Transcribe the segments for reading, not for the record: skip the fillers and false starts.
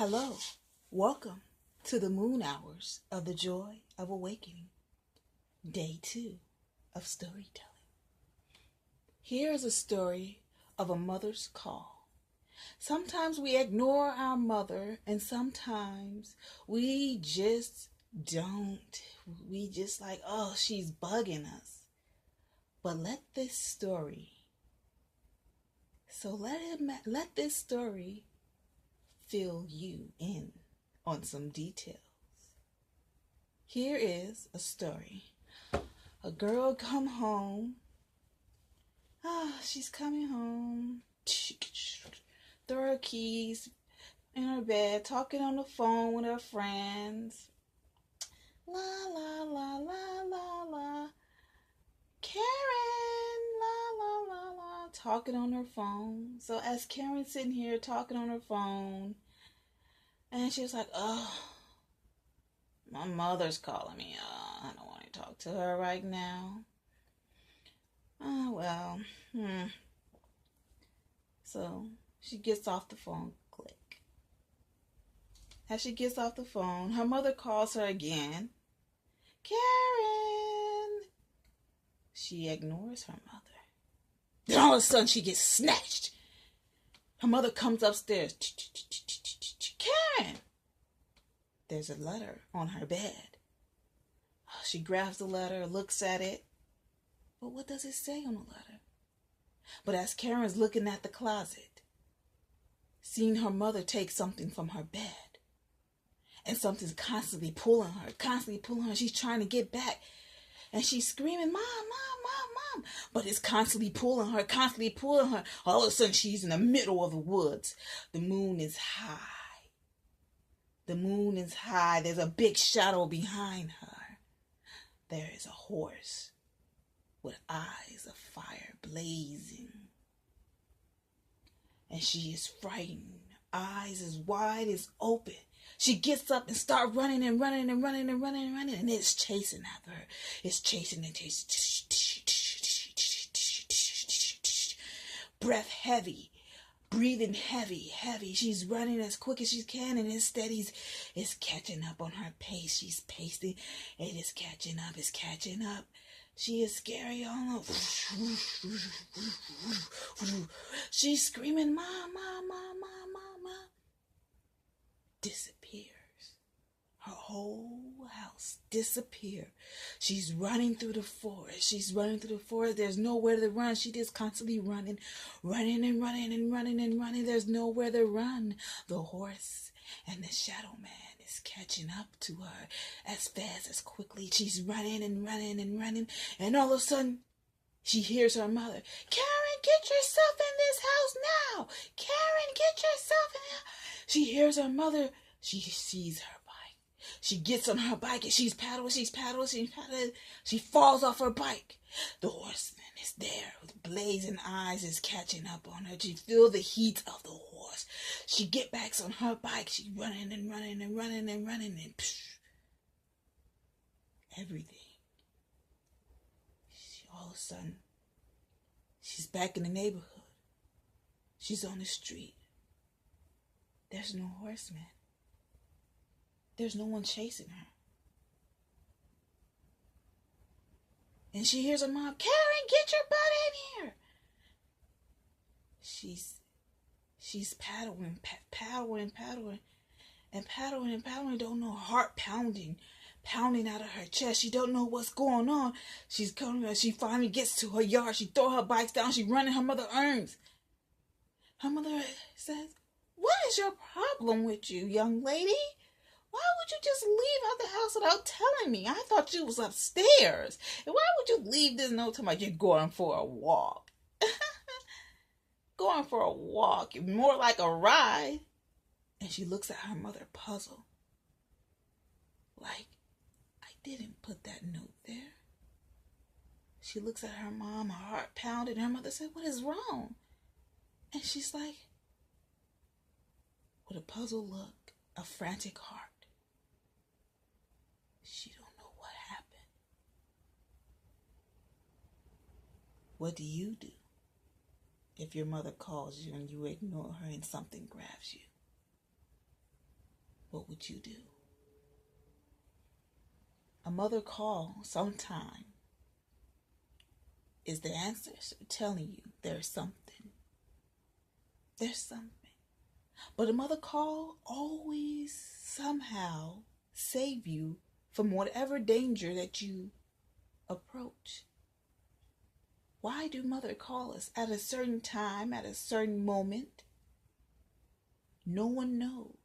Hello, welcome to the moon hours of the joy of awakening, day 2 of storytelling. Here is a story of a mother's call. Sometimes we ignore our mother, and sometimes we just don't. We just like, oh, she's bugging us. But let this story fill you in on some details. Here is a story. A girl come home. She's coming home. Throw her keys in her bed, talking on the phone with her friends. La la la la la la. Karen, la la la la, talking on her phone. So as Karen's sitting here talking on her phone, and she was like, oh, my mother's calling me. I don't want to talk to her right now. So she gets off the phone. Click. As she gets off the phone, her mother calls her again. Karen. She ignores her mother. Then all of a sudden she gets snatched. Her mother comes upstairs. Karen! There's a letter on her bed. She grabs the letter, looks at it. But what does it say on the letter? But as Karen's looking at the closet, seeing her mother take something from her bed, and something's constantly pulling her, she's trying to get back, and she's screaming, Mom, Mom, Mom, Mom, but it's constantly pulling her. All of a sudden, she's in the middle of the woods. The moon is high. There's a big shadow behind her. There is a horse with eyes of fire blazing. And she is frightened. Eyes as wide as open. She gets up and starts running, and it's chasing after her. It's chasing. Breath heavy. Breathing heavy. She's running as quick as she can, and instead it's catching up on her pace. She's pacing. It is catching up. She is scary all over. She's screaming, Mom, Mom, Mom, Mom, Mom, Mom. Disappears. Her whole house disappears. She's running through the forest. There's nowhere to run. She just constantly running. There's nowhere to run. The horse and the shadow man is catching up to her as fast as quickly. She's running. And all of a sudden, she hears her mother. Karen, get yourself in this house now. Karen, get yourself in here. She hears her mother. She sees her bike. She gets on her bike and she's paddling. She falls off her bike. The horseman is there with blazing eyes, is catching up on her. She feels the heat of the horse. She gets back on her bike. She's running and everything. All of a sudden, she's back in the neighborhood. She's on the street. There's no horseman. There's no one chasing her. And she hears her mom, Karen, get your butt in here. She's paddling, don't know, heart pounding out of her chest. She don't know what's going on. She's coming. She finally gets to her yard. She throws her bikes down. She running. Her mother earns. Her mother says, what is your problem with you, young lady? Why would you just leave out the house without telling me? I thought you was upstairs. And why would you leave this note to me? You're going for a walk. Going for a walk. More like a ride. And she looks at her mother puzzled. Like, I didn't put that note there. She looks at her mom, her heart pounded. Her mother said, what is wrong? And she's like, with a puzzled look, a frantic heart. She don't know what happened. What do you do if your mother calls you and you ignore her and something grabs you? what would you do? A mother call sometime is the answer telling you there's something. There's something. But a mother call always somehow save you from whatever danger that you approach. Why do mother call us at a certain time, at a certain moment? No one knows.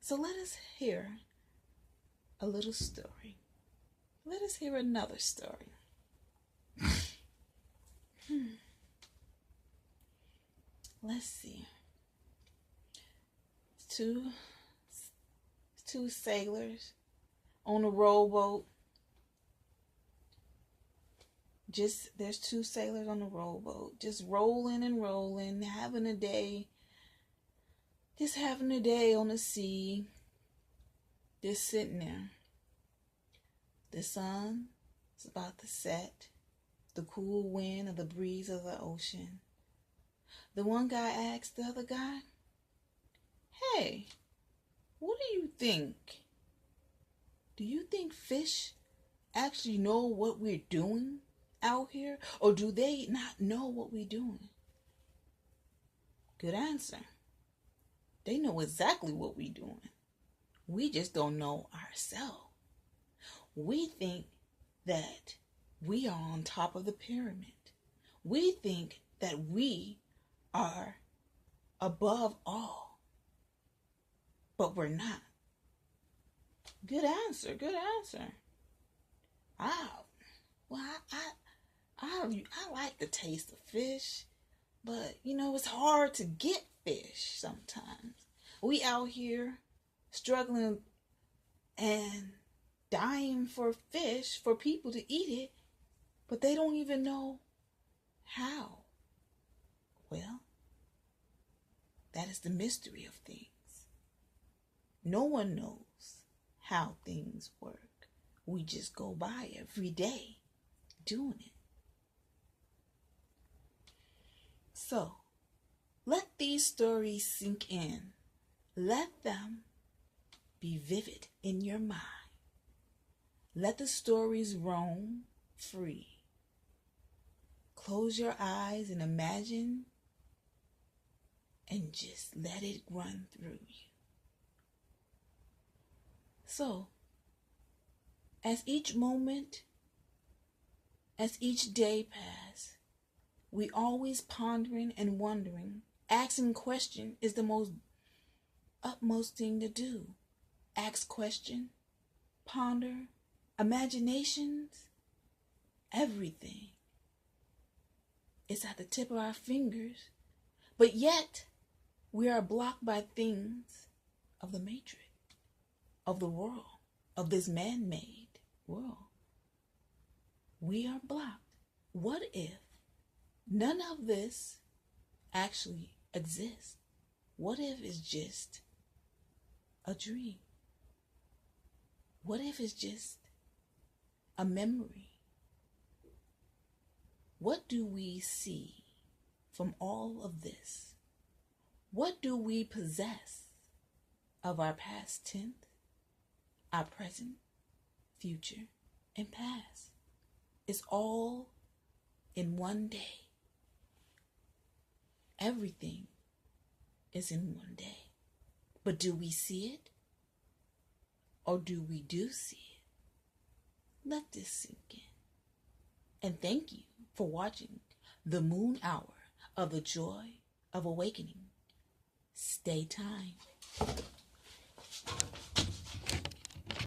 So let us hear a little story. Let us hear another story. Let's see. Two sailors on a rowboat. There's two sailors on a rowboat, just rolling and rolling, having a day on the sea, just sitting there. The sun is about to set, the cool wind of the breeze of the ocean. The one guy asked the other guy, "Hey, what do you think? Do you think fish actually know what we're doing out here? Or do they not know what we're doing?" Good answer. They know exactly what we're doing. We just don't know ourselves. We think that we are on top of the pyramid. We think that we are above all, but we're not. Good answer. I like the taste of fish, but it's hard to get fish sometimes. We out here struggling and dying for fish for people to eat it, but they don't even know how. Well, that is the mystery of things. No one knows how things work. We just go by every day doing it. So, let these stories sink in. Let them be vivid in your mind. Let the stories roam free. Close your eyes and imagine and just let it run through you. So, as each moment, as each day passes, we always pondering and wondering. Asking question is the utmost thing to do. Ask question, ponder, imaginations, everything. It's at the tip of our fingers, but yet we are blocked by things of the matrix, of the world, of this man-made world. We are blocked. What if none of this actually exists? What if it's just a dream? What if it's just a memory? What do we see from all of this? What do we possess of our past tense, our present, future, and past? It's all in one day. Everything is in one day. But do we see it? Or do we see it? Let this sink in. And thank you for watching the Moon Hour of the Joy of Awakening. Stay time.